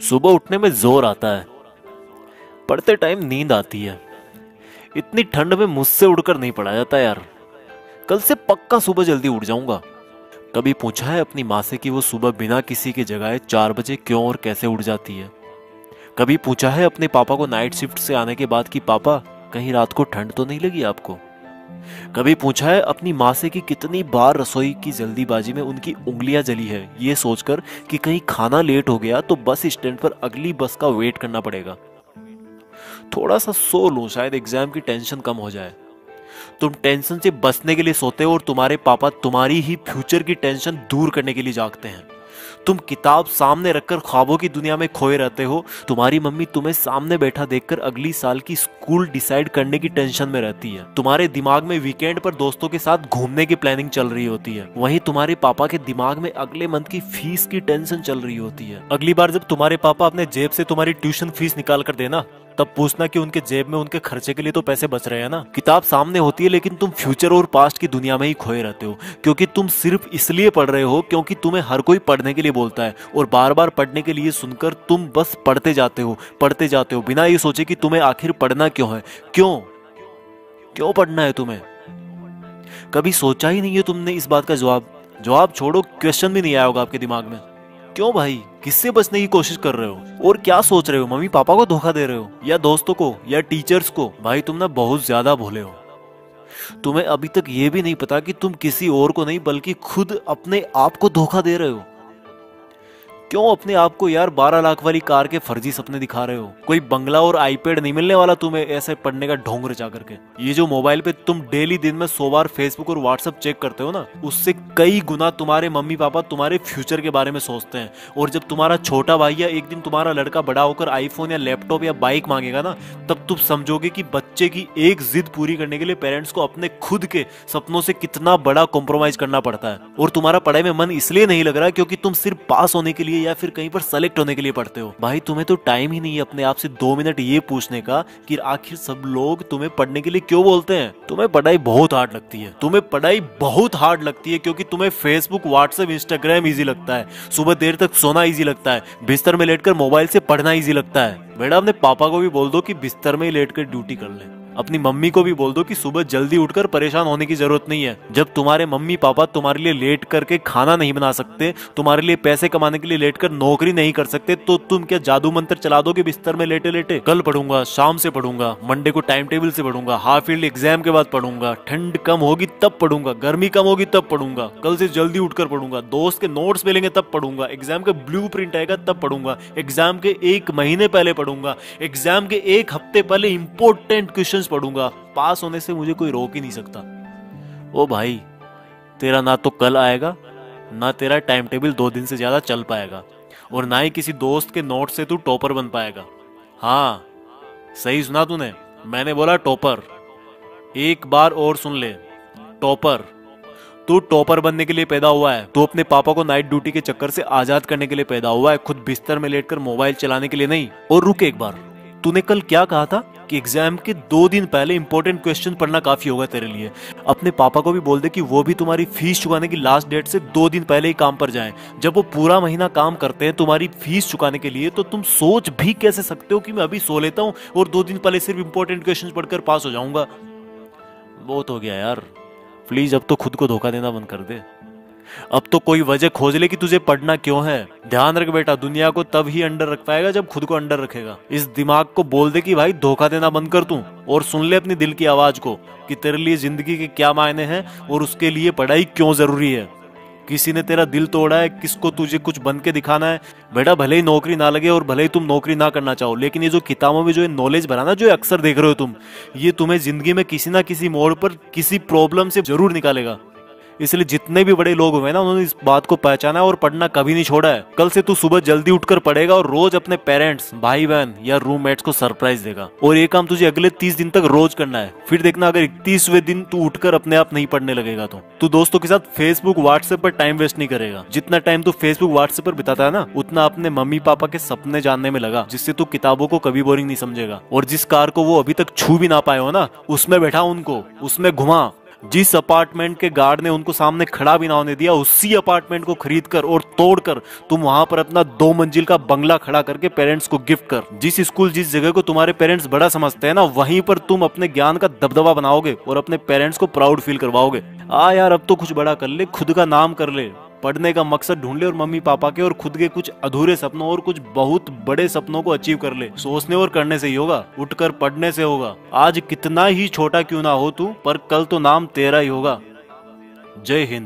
सुबह उठने में जोर आता है, पढ़ते टाइम नींद आती है। इतनी ठंड में मुझसे उड़कर नहीं पड़ा जाता यार। कल से पक्का सुबह जल्दी उठ जाऊंगा। कभी पूछा है अपनी माँ से कि वो सुबह बिना किसी के जगाए 4 बजे क्यों और कैसे उठ जाती है? कभी पूछा है अपने पापा को नाइट शिफ्ट से आने के बाद कि पापा कहीं रात को ठंड तो नहीं लगी आपको? कभी पूछा है अपनी माँ से कि कितनी बार रसोई की जल्दीबाजी में उनकी उंगलियां जली है ये सोचकर कि कहीं खाना लेट हो गया तो बस स्टैंड पर अगली बस का वेट करना पड़ेगा? थोड़ा सा सो लो, शायद एग्जाम की टेंशन कम हो जाए। तुम टेंशन से बचने के लिए सोते हो और तुम्हारे पापा तुम्हारी ही फ्यूचर की टेंशन दूर करने के लिए जागते हैं। तुम किताब सामने रखकर ख्वाबों की दुनिया में खोए रहते हो। तुम्हारी मम्मी तुम्हें सामने बैठा देखकर अगली साल की स्कूल डिसाइड करने की टेंशन में रहती है। तुम्हारे दिमाग में वीकेंड पर दोस्तों के साथ घूमने की प्लानिंग चल रही होती है। वहीं तुम्हारे पापा के दिमाग में अगले मंथ की फीस की टेंशन चल रही होती है। अगली बार जब तुम्हारे पापा अपने जेब से तुम्हारी ट्यूशन फीस निकाल कर देना, तब पूछना कि उनके जेब में उनके खर्चे के लिए तो पैसे बच रहे हैं ना। किताब सामने होती है लेकिन तुम फ्यूचर और पास्ट की दुनिया में ही खोए रहते हो, क्योंकि तुम सिर्फ इसलिए पढ़ रहे हो क्योंकि तुम्हें हर कोई पढ़ने के लिए बोलता है, और बार बार पढ़ने के लिए सुनकर तुम बस पढ़ते जाते हो बिना ये सोचे कि तुम्हें आखिर पढ़ना क्यों है। क्यों क्यों पढ़ना है तुम्हें? कभी सोचा ही नहीं है तुमने इस बात का जवाब छोड़ो, क्वेश्चन भी नहीं आया होगा आपके दिमाग में। क्यों भाई, किससे बचने की कोशिश कर रहे हो और क्या सोच रहे हो? मम्मी पापा को धोखा दे रहे हो या दोस्तों को या टीचर्स को? भाई तुम ना बहुत ज्यादा भोले हो। तुम्हें अभी तक ये भी नहीं पता कि तुम किसी और को नहीं बल्कि खुद अपने आप को धोखा दे रहे हो। क्यों अपने आप को यार 12 लाख वाली कार के फर्जी सपने दिखा रहे हो? कोई बंगला और आईपैड नहीं मिलने वाला तुम्हें ऐसे पढ़ने का ढोंग रचा करके। ये जो मोबाइल पे तुम डेली दिन में 100 बार फेसबुक और व्हाट्सएप चेक करते हो ना, उससे कई गुना तुम्हारे मम्मी पापा तुम्हारे फ्यूचर के बारे में सोचते हैं। और जब तुम्हारा छोटा भाई या एक दिन तुम्हारा लड़का बड़ा होकर आईफोन या लैपटॉप या बाइक मांगेगा ना, तब तुम समझोगे कि बच्चे की एक जिद पूरी करने के लिए पेरेंट्स को अपने खुद के सपनों से कितना बड़ा कॉम्प्रोमाइज करना पड़ता है। और तुम्हारा पढ़ाई में मन इसलिए नहीं लग रहा क्योंकि तुम सिर्फ पास होने के लिए या फिर कहीं पर सेलेक्ट होने के लिए पढ़ते हो। भाई तुम्हें तो टाइम ही नहीं है अपने आप से 2 मिनट ये पूछने का कि आखिर सब लोग तुम्हें पढ़ने के लिए क्यों बोलते हैं। तुम्हें पढ़ाई बहुत हार्ड लगती है क्योंकि तुम्हें फेसबुक व्हाट्सएप इंस्टाग्राम इजी लगता है, सुबह देर तक सोना इजी लगता है, बिस्तर में लेटकर मोबाइल से पढ़ना इजी लगता है। बेटा अपने पापा को भी बोल दो कि बिस्तर में ही लेटकर ड्यूटी कर ले। अपनी मम्मी को भी बोल दो कि सुबह जल्दी उठकर परेशान होने की जरूरत नहीं है। जब तुम्हारे मम्मी पापा तुम्हारे लिए लेट करके खाना नहीं बना सकते, तुम्हारे लिए पैसे कमाने के लिए लेट कर नौकरी नहीं कर सकते, तो तुम क्या जादू मंत्र चला दोगे बिस्तर में लेटे लेटे? कल पढ़ूंगा, शाम से पढ़ूंगा, मंडे को टाइम टेबल से पढ़ूंगा, हाफ ईयरली एग्जाम के बाद पढ़ूंगा, ठंड कम होगी तब पढ़ूंगा, गर्मी कम होगी तब पढ़ूंगा, कल से जल्दी उठकर पढ़ूंगा, दोस्त के नोट्स मिलेंगे तब पढ़ूंगा, एग्जाम का ब्लूप्रिंट आएगा तब पढ़ूंगा, एग्जाम के 1 महीने पहले पढ़ूंगा, एग्जाम के 1 हफ्ते पहले इंपॉर्टेंट क्वेश्चंस पढ़ूंगा। पास होने से मुझे कोई रोक ही नहीं सकता। ओ भाई, तेरा ना तो कल आएगा, ना तेरा टाइम टेबल 2 दिन से ज्यादा चल पाएगा, और ना ही किसी दोस्त के नोट से तू टॉपर बन पाएगा। हाँ, सही सुना तूने, मैंने बोला टॉपर। एक बार और सुन ले, टॉपर। तू टॉपर बनने के लिए पैदा हुआ है। तू अपने पापा को नाइट ड्यूटी के चक्कर से आजाद करने के लिए पैदा हुआ है, खुद बिस्तर में लेटकर मोबाइल चलाने के लिए नहीं। और रुक एक बार, तूने कल क्या कहा था कि एग्जाम के 2 दिन पहले इंपॉर्टेंट क्वेश्चन पढ़ना काफी होगा तेरे लिए। अपने पापा को भी बोल दे कि वो भी तुम्हारी फीस चुकाने की लास्ट डेट से 2 दिन पहले ही काम पर जाएं। जब वो पूरा महीना काम करते हैं तुम्हारी फीस चुकाने के लिए, तो तुम सोच भी कैसे सकते हो कि मैं अभी सो लेता हूँ और 2 दिन पहले सिर्फ इंपॉर्टेंट क्वेश्चन पढ़कर पास हो जाऊंगा? बहुत हो गया यार, प्लीज अब तो खुद को धोखा देना बंद कर दे। अब तो कोई वजह खोज ले कि तुझे पढ़ना क्यों है। ध्यान रख बेटा, दुनिया को तब ही अंडर रख पाएगा जब खुद को अंडर रखेगा। इस दिमाग को बोल दे कि भाई धोखा देना बंद कर तू, और सुन ले अपनी दिल की आवाज को कि तेरे लिए जिंदगी के क्या मायने हैं और उसके लिए पढ़ाई क्यों जरूरी है। किसी ने तेरा दिल तोड़ा है, किसको तुझे कुछ बन के दिखाना है। बेटा भले ही नौकरी ना लगे और भले ही तुम नौकरी ना करना चाहो, लेकिन ये जो किताबों में जो ये नॉलेज भरा ना, जो अक्सर देख रहे हो तुम, ये तुम्हें जिंदगी में किसी ना किसी मोड़ पर किसी प्रॉब्लम से जरूर निकालेगा। इसलिए जितने भी बड़े लोग हुए ना, उन्होंने इस बात को पहचाना है और पढ़ना कभी नहीं छोड़ा है। कल से तू सुबह जल्दी उठकर पढ़ेगा और रोज अपने पेरेंट्स, भाई बहन या रूममेट्स को सरप्राइज देगा। और ये काम तुझे अगले 30 दिन तक रोज करना है। फिर देखना अगर 31वें दिन तू उठकर अपने आप नहीं पढ़ने लगेगा तो तू दोस्तों के साथ फेसबुक व्हाट्सएप पर टाइम वेस्ट नहीं करेगा। जितना टाइम तू फेसबुक व्हाट्सएप पर बिताता है ना, उतना अपने मम्मी पापा के सपने जानने में लगा, जिससे तू किताबों को कभी बोरिंग नहीं समझेगा। और जिस कार को वो अभी तक छू भी ना पाए हो ना, उसमें बैठा उनको, उसमें घुमा। जिस अपार्टमेंट के गार्ड ने उनको सामने खड़ा भी ना होने दिया, उसी अपार्टमेंट को खरीद कर और तोड़कर तुम वहां पर अपना 2 मंजिल का बंगला खड़ा करके पेरेंट्स को गिफ्ट कर। जिस स्कूल जिस जगह को तुम्हारे पेरेंट्स बड़ा समझते हैं ना, वहीं पर तुम अपने ज्ञान का दबदबा बनाओगे और अपने पेरेंट्स को प्राउड फील करवाओगे। यार अब तो कुछ बड़ा कर ले, खुद का नाम कर ले, पढ़ने का मकसद ढूंढ ले और मम्मी पापा के और खुद के कुछ अधूरे सपनों और कुछ बहुत बड़े सपनों को अचीव कर ले। सोचने और करने से ही होगा, उठकर पढ़ने से होगा। आज कितना ही छोटा क्यों ना हो तू, पर कल तो नाम तेरा ही होगा। जय हिंद।